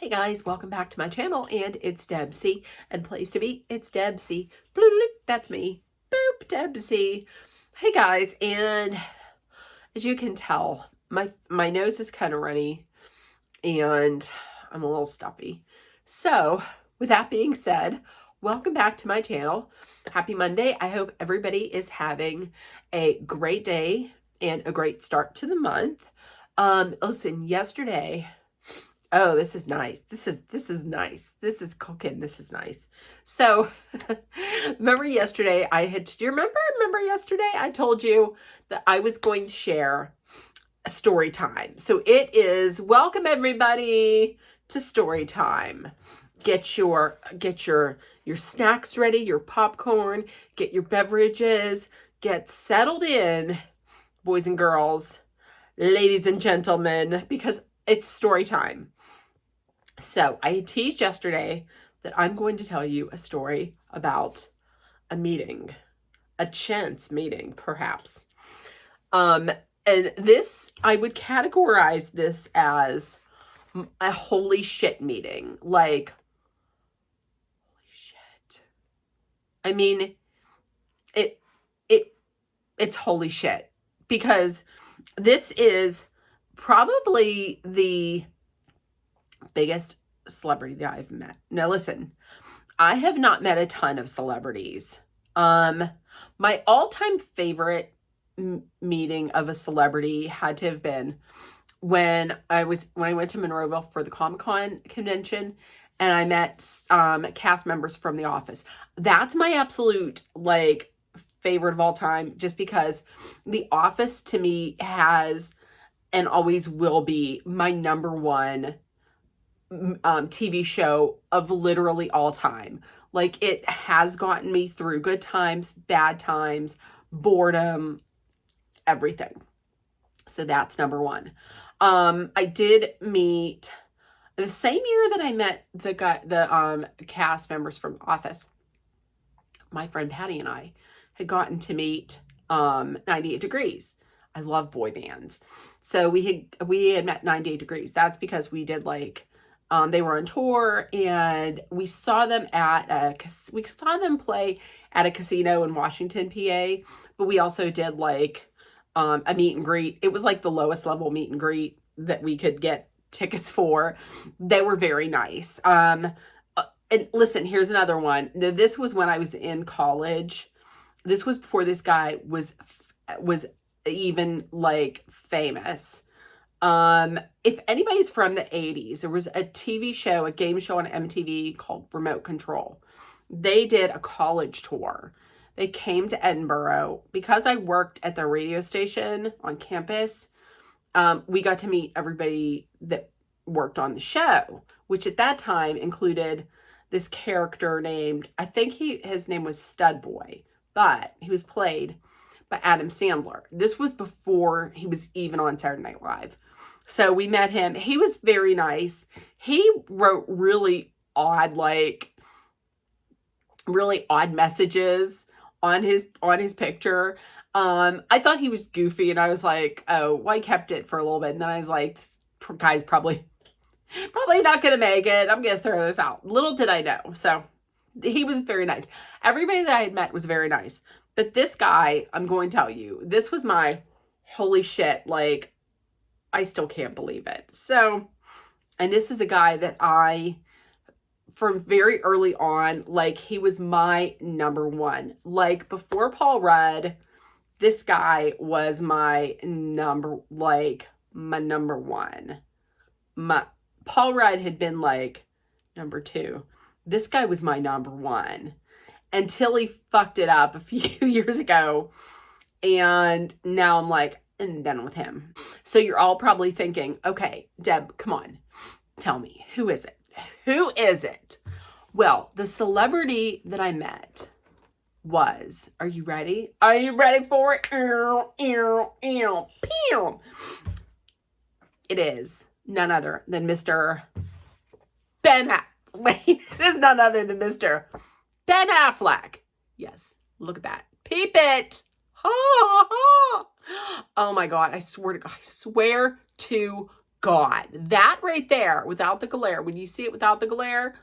Hey guys, welcome back to my channel, and it's Debsy, and place to be, it's Debsy. Bloop, that's me. Boop, Debsy. Hey guys, and as you can tell, my nose is kind of runny, and I'm a little stuffy. So, with that being said, welcome back to my channel. Happy Monday. I hope everybody is having a great day and a great start to the month. Listen, yesterday... Oh, this is nice. This is nice. This is cooking. This is nice. So, remember yesterday do you remember yesterday I told you that I was going to share a story time. So it is, welcome everybody to story time. Get your snacks ready, your popcorn, get your beverages, get settled in, boys and girls, ladies and gentlemen, because it's story time. So I teased yesterday that I'm going to tell you a story about a meeting, a chance meeting, perhaps. And this, I would categorize this as a holy shit meeting. Like, holy shit. I mean, it's holy shit, because this is probably the biggest celebrity that I've met. Now listen, I have not met a ton of celebrities. My all-time favorite meeting of a celebrity had to have been when I went to Monroeville for the Comic-Con convention, and I met cast members from The Office. That's my absolute favorite of all time, just because The Office to me has and always will be my number one TV show of literally all time. Like, it has gotten me through good times, bad times, boredom, everything. So that's number one. I did meet the same year that I met the cast members from Office. My friend Patty and I had gotten to meet 98 Degrees. I love boy bands. So we had met 98 Degrees. That's because we did they were on tour, and we saw them play at a casino in Washington, PA. But we also did a meet and greet. It was the lowest level meet and greet that we could get tickets for. They were very nice. And listen, here's another one. Now, this was when I was in college. This was before this guy was even famous. If anybody's from the 80s, there was a TV show, a game show on MTV called Remote Control. They did a college tour. They came to Edinburgh. Because I worked at the radio station on campus, we got to meet everybody that worked on the show, which at that time included this character named, I think his name was Stud Boy, but he was played by Adam Sandler. This was before he was even on Saturday Night Live. So we met him. He was very nice. He wrote really odd messages on his picture. I thought he was goofy, and I was like, oh, well, I kept it for a little bit. And then I was like, this guy's probably not going to make it. I'm going to throw this out. Little did I know. So he was very nice. Everybody that I had met was very nice. But this guy, I'm going to tell you, this was my holy shit. I still can't believe it. So, and this is a guy that from very early on, he was my number one. Before Paul Rudd, this guy was my number one. Paul Rudd had been number two. This guy was my number one until he fucked it up a few years ago. And now I'm done with him. So you're all probably thinking, okay, Deb, come on, tell me, who is it? Who is it? Well, the celebrity that I met was, are you ready? Are you ready for it? It is none other than Mr. It is none other than Mr. Ben Affleck. Yes, look at that. Peep it. Ha, ha, ha. Oh my God, I swear to God, that right there, without the glare, when you see it without the glare,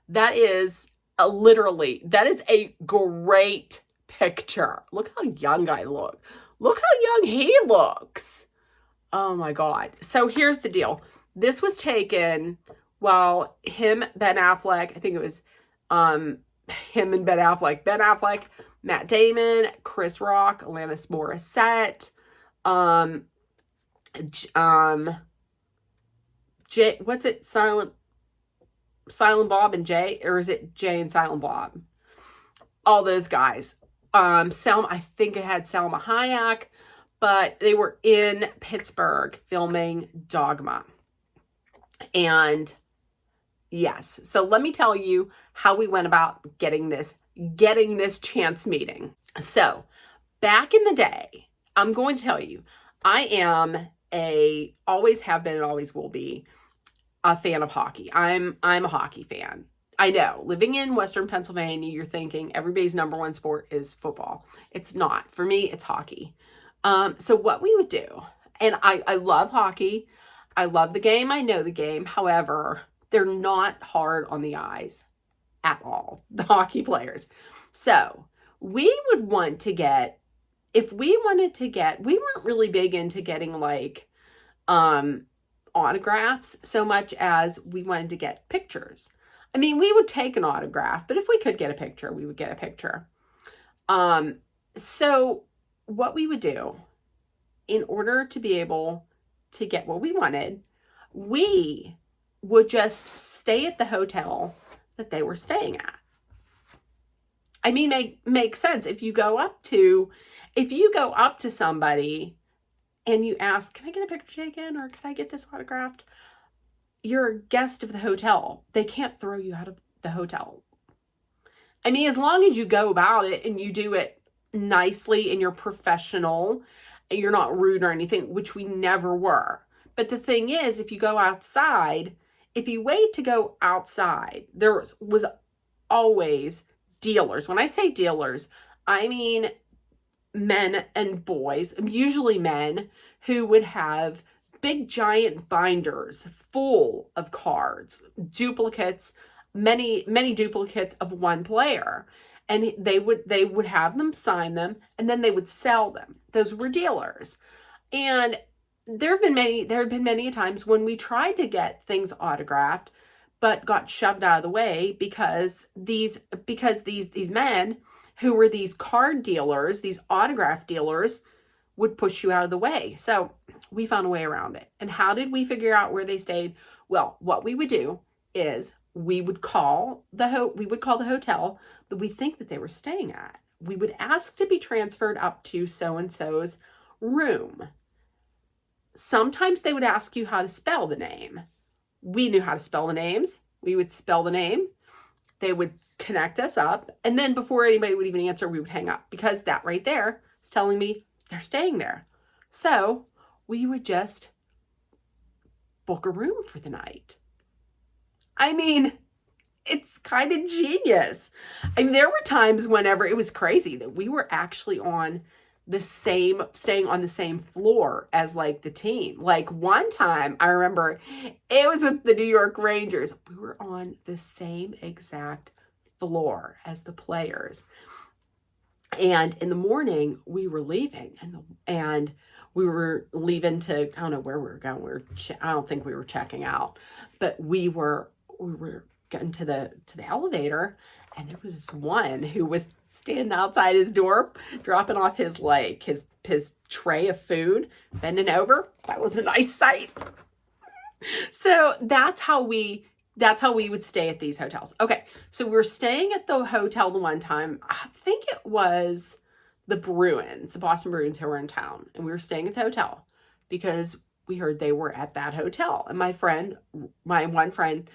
that is literally, that is a great picture. Look how young I look. Look how young he looks. Oh my God. So here's the deal. This was taken while Ben Affleck, I think it was him and Ben Affleck, Matt Damon, Chris Rock, Alanis Morissette, Jay, what's it? Silent Bob and Jay, or is it Jay and Silent Bob? All those guys. Selma, I think it had Selma Hayek, but they were in Pittsburgh filming Dogma. And yes, so let me tell you how we went about getting this chance meeting. So back in the day, I'm going to tell you, I am always have been and always will be a fan of hockey. I'm a hockey fan. I know, living in Western Pennsylvania, you're thinking everybody's number one sport is football. It's not. For me, it's hockey. So what we would do, and I love hockey. I love the game. I know the game. However, they're not hard on the eyes at all, the hockey players. So we would want to get, we weren't really big into getting like autographs so much as we wanted to get pictures. I mean, we would take an autograph, but if we could get a picture, we would get a picture. So what we would do in order to be able to get what we wanted, we would just stay at the hotel that they were staying at. I mean, makes sense. If you go up to somebody and you ask, can I get a picture taken or can I get this autographed? You're a guest of the hotel. They can't throw you out of the hotel. I mean, as long as you go about it and you do it nicely and you're professional and you're not rude or anything, which we never were. But the thing is, if you go outside, if you wait to go outside, there was always dealers. When I say dealers, I mean men and boys, usually men, who would have big giant binders full of cards, duplicates, many duplicates of one player. And they would have them sign them and then they would sell them. Those were dealers. And there had been many times when we tried to get things autographed, but got shoved out of the way because these men who were these card dealers, these autograph dealers, would push you out of the way. So we found a way around it. And how did we figure out where they stayed? Well, what we would do is we would call the hotel that we think that they were staying at. We would ask to be transferred up to so-and-so's room. Sometimes they would ask you how to spell the name. We knew how to spell the names. We would spell the name. They would connect us up. And then before anybody would even answer, we would hang up because that right there is telling me they're staying there. So we would just book a room for the night. I mean, it's kind of genius. I mean, there were times whenever it was crazy that we were actually staying on the same floor as like the team. Like one time I remember it was with the New York Rangers. We were on the same exact floor as the players. And in the morning we were leaving and we were leaving to, I don't know where we were going. I don't think we were checking out, but we were getting to the elevator, and there was this one who was standing outside his door, dropping off his tray of food, bending over. That was a nice sight. So that's how we would stay at these hotels. Okay, so we were staying at the hotel the one time. I think it was the Boston Bruins who were in town, and we were staying at the hotel because we heard they were at that hotel. And my one friend,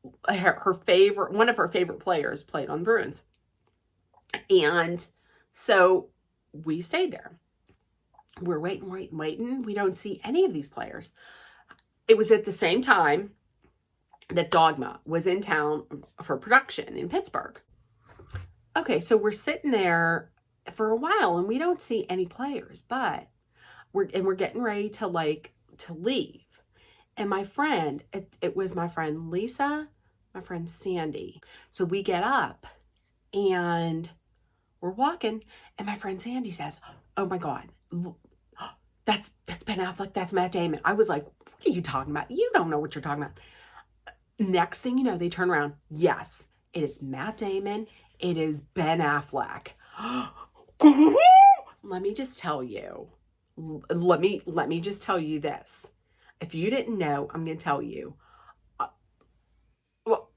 one of her favorite players played on the Bruins. And so we stayed there. We're waiting. We don't see any of these players. It was at the same time that Dogma was in town for production in Pittsburgh. Okay, so we're sitting there for a while and we don't see any players, but we're getting ready to leave. And my friend, it was my friend Lisa, my friend Sandy. So we get up and we're walking, and my friend Sandy says, "Oh my God, that's Ben Affleck, that's Matt Damon." I was like, "What are you talking about? You don't know what you're talking about." Next thing you know, they turn around. Yes, it is Matt Damon. It is Ben Affleck. Let me just tell you. Let me just tell you this. If you didn't know, I'm going to tell you. Well,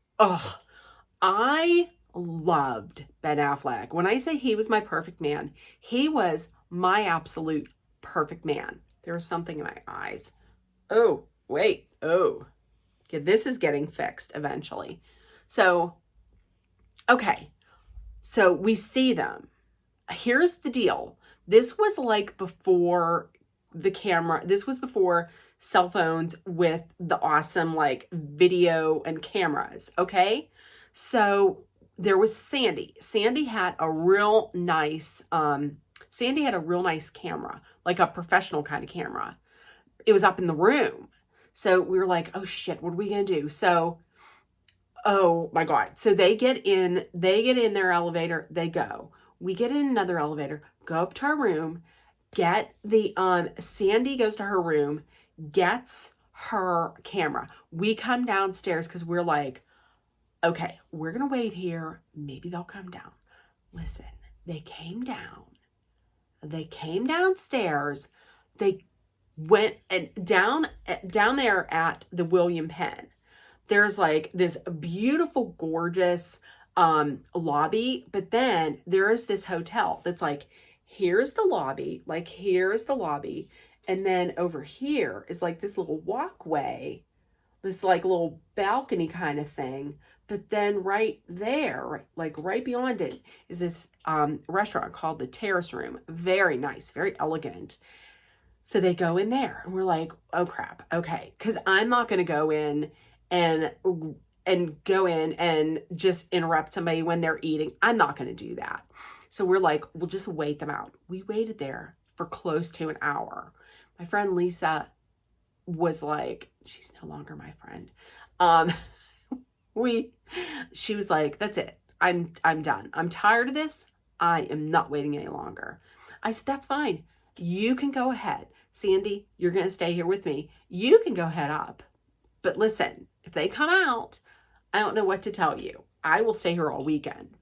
I loved Ben Affleck. When I say he was my perfect man, he was my absolute perfect man. There was something in my eyes. Oh, wait. Oh, yeah, this is getting fixed eventually. So, okay. So we see them. Here's the deal. This was like before the camera. This was before cell phones with the awesome like video and cameras. Okay. So there was Sandy. Sandy had a real nice camera, like a professional kind of camera. It was up in the room. So we were like, oh shit, what are we going to do? So, oh my God. So they get in their elevator, they go. We get in another elevator, go up to our room, get the, Sandy goes to her room, gets her camera. We come downstairs because we're like, okay, we're going to wait here. Maybe they'll come down. Listen, they came down. They came downstairs. They went and down there at the William Penn. There's like this beautiful, gorgeous lobby, but then there is this hotel that's like, here's the lobby, and then over here is like this little walkway, this like little balcony kind of thing. But then right there, like right beyond it, is this restaurant called the Terrace Room. Very nice, very elegant. So they go in there and we're like, oh crap, okay. Because I'm not going to go in and just interrupt somebody when they're eating. I'm not going to do that. So we're like, we'll just wait them out. We waited there for close to an hour. My friend Lisa was like, she's no longer my friend. She was like, that's it. I'm done. I'm tired of this. I am not waiting any longer. I said, that's fine. You can go ahead. Sandy, you're going to stay here with me. You can go head up. But listen, if they come out, I don't know what to tell you. I will stay here all weekend.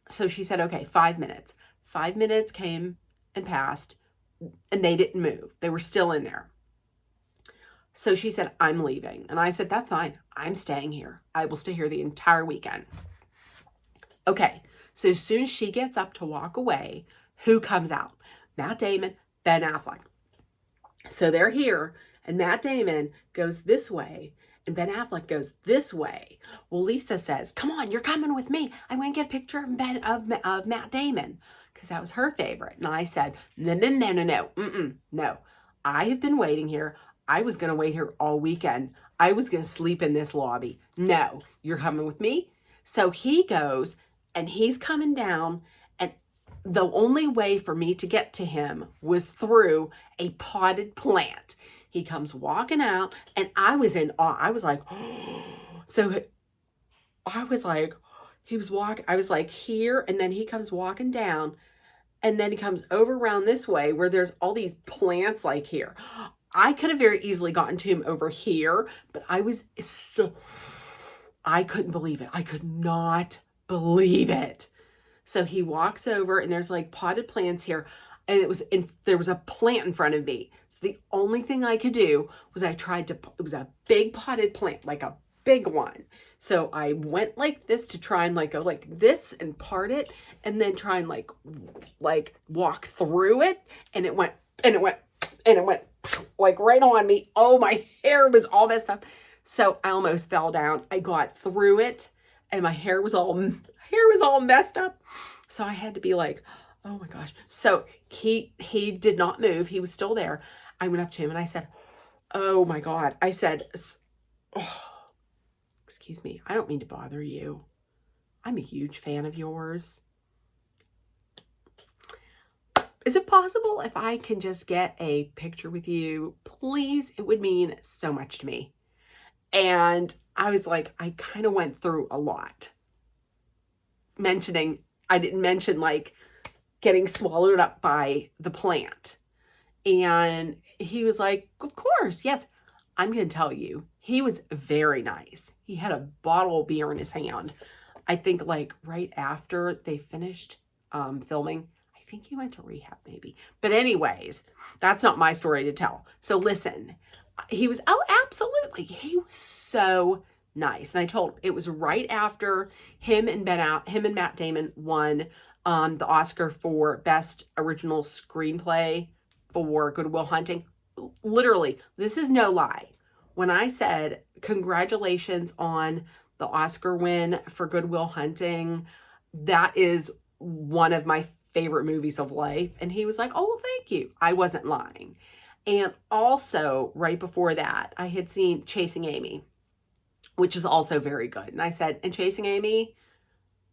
So she said, okay, 5 minutes. 5 minutes came and passed, and they didn't move. They were still in there. So she said, I'm leaving. And I said, that's fine. I'm staying here. I will stay here the entire weekend. Okay, so as soon as she gets up to walk away, who comes out? Matt Damon, Ben Affleck. So they're here, and Matt Damon goes this way, and Ben Affleck goes this way. Well, Lisa says, come on, you're coming with me. I'm going to get a picture of Matt Damon, because that was her favorite. And I said, no. No. I have been waiting here. I was going to wait here all weekend. I was going to sleep in this lobby. No, you're coming with me. So he goes, and he's coming down, and the only way for me to get to him was through a potted plant. He comes walking out, and I was in awe. I was like, oh. So I was like, he was walking, I was like here, and then he comes walking down, and then he comes over around this way where there's all these plants like here. I could have very easily gotten to him over here, but I couldn't believe it. I could not believe it. So he walks over, and there's like potted plants here, and there was a plant in front of me. So the only thing I could do was it was a big potted plant, like a big one. So I went like this to try and like go like this and part it, and then try and like walk through it, and it went like right on me. Oh, my hair was all messed up. So I almost fell down. I got through it, and my hair was all messed up. So I had to be like, oh my gosh. So he did not move. He was still there. I went up to him and I said, oh my God. I said, oh, excuse me. I don't mean to bother you. I'm a huge fan of yours. is it possible if I can just get a picture with you, please? It would mean so much to me. And I was like, I kind of went through a lot. I didn't mention like getting swallowed up by the plant. And he was like, of course, yes. I'm going to tell you, he was very nice. He had a bottle of beer in his hand. I think like right after they finished filming, I think he went to rehab maybe. But anyways, that's not my story to tell. So listen, he was, oh, absolutely. He was so nice. And I told him it was right after him and Matt Damon won the Oscar for Best Original Screenplay for Good Will Hunting. Literally, this is no lie. When I said congratulations on the Oscar win for Good Will Hunting, that is one of my favorite movies of life. And he was like, oh, well, thank you. I wasn't lying. And also right before that, I had seen Chasing Amy, which is also very good. And I said, and Chasing Amy,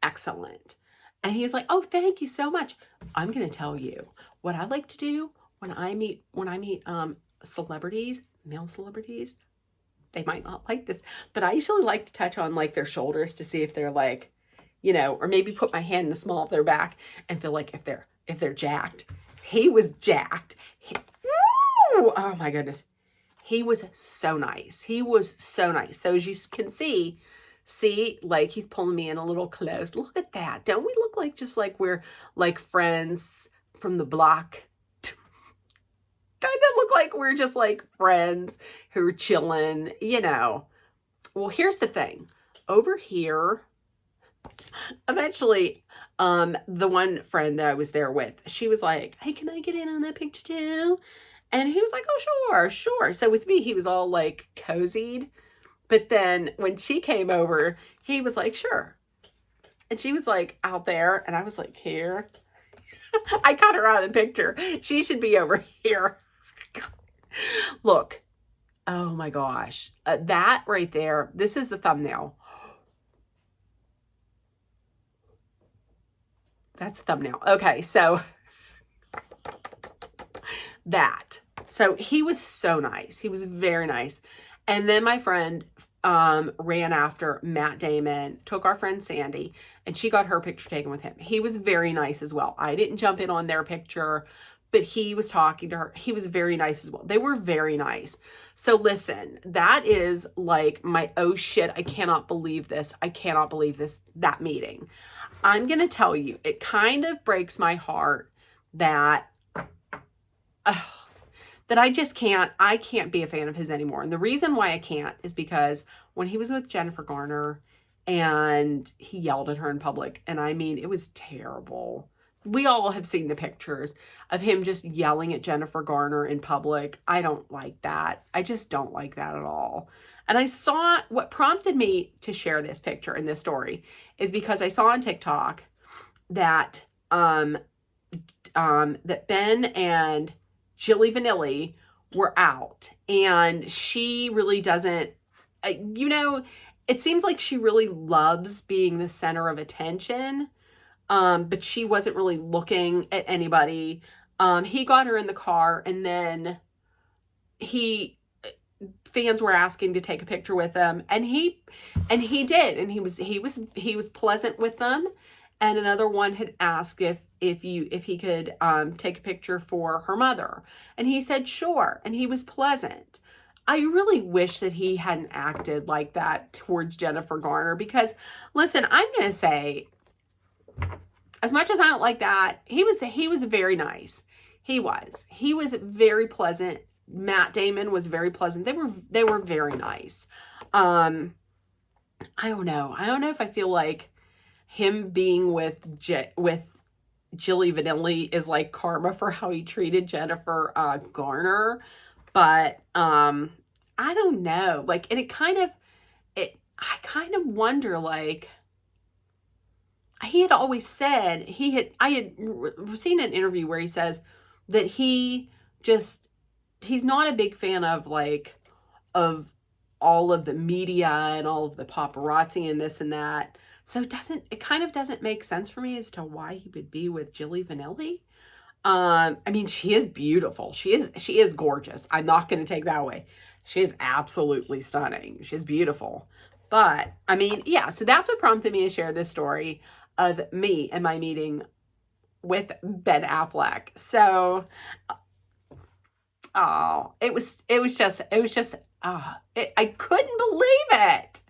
excellent. And he was like, oh, thank you so much. I'm going to tell you what I like to do when I meet celebrities, male celebrities. They might not like this, but I usually like to touch on like their shoulders to see if they're like, you know, or maybe put my hand in the small of their back and feel like if they're jacked. He was jacked. Oh my goodness. He was so nice. He was so nice. So as you can see, like he's pulling me in a little close. Look at that. Don't we look like just like we're like friends from the block? Doesn't it look like we're just like friends who are chilling, you know? Well, here's the thing. Over here, eventually, the one friend that I was there with, she was like, hey, can I get in on that picture too? And he was like, oh, sure. So with me, he was all like cozied. But then when she came over, he was like, sure. And she was like out there, and I was like, here. I cut her out of the picture. She should be over here. Look. Oh my gosh. That right there, this is the thumbnail. That's the thumbnail. Okay, so that. So he was so nice. He was very nice. And then my friend ran after Matt Damon, took our friend Sandy, and she got her picture taken with him. He was very nice as well. I didn't jump in on their picture, but he was talking to her. He was very nice as well. They were very nice. So listen, that is like my, oh shit, I cannot believe this. I cannot believe this, that meeting. I'm going to tell you, it kind of breaks my heart that I can't be a fan of his anymore. And the reason why I can't is because when he was with Jennifer Garner and he yelled at her in public, and I mean, it was terrible. We all have seen the pictures of him just yelling at Jennifer Garner in public. I don't like that. I just don't like that at all. And I saw what prompted me to share this picture in this story is because I saw on TikTok that that Ben and Jilly Vanilli were out, and she really doesn't, you know, it seems like she really loves being the center of attention, but she wasn't really looking at anybody. He got her in the car, and then fans were asking to take a picture with him, and he did, and he was pleasant with them. And another one had asked if he could take a picture for her mother, and he said sure, and he was pleasant. I really wish that he hadn't acted like that towards Jennifer Garner, because listen, I'm gonna say, as much as I don't like that, he was very nice. He was very pleasant. Matt Damon was very pleasant. They were very nice. I don't know if I feel like him being with Jilly Vanilli is like karma for how he treated Jennifer Garner, but I don't know. Like, and I kind of wonder, like, he had always said I had seen an interview where he says that he's not a big fan of all of the media and all of the paparazzi and this and that. So it kind of doesn't make sense for me as to why he would be with Jilly Vanilli. I mean, she is beautiful. She is gorgeous. I'm not going to take that away. She is absolutely stunning. She's beautiful. But I mean, yeah, so that's what prompted me to share this story of me and my meeting with Ben Affleck. So, oh, I couldn't believe it.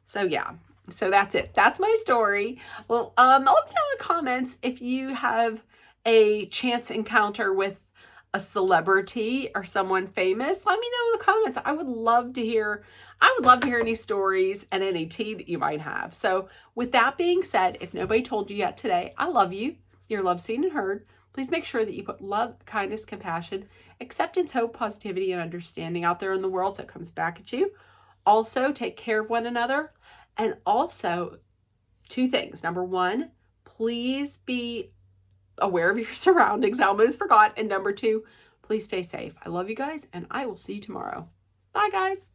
So yeah, so that's it. That's my story. Well, let me know in the comments if you have a chance encounter with a celebrity or someone famous. Let me know in the comments. I would love to hear any stories and any tea that you might have. So with that being said, if nobody told you yet today, I love you. You're loved, seen, and heard. Please make sure that you put love, kindness, compassion, acceptance, hope, positivity, and understanding out there in the world so it comes back at you. Also, take care of one another. And also, 2 things. Number 1, please be aware of your surroundings. I almost forgot. And number 2, please stay safe. I love you guys, and I will see you tomorrow. Bye, guys.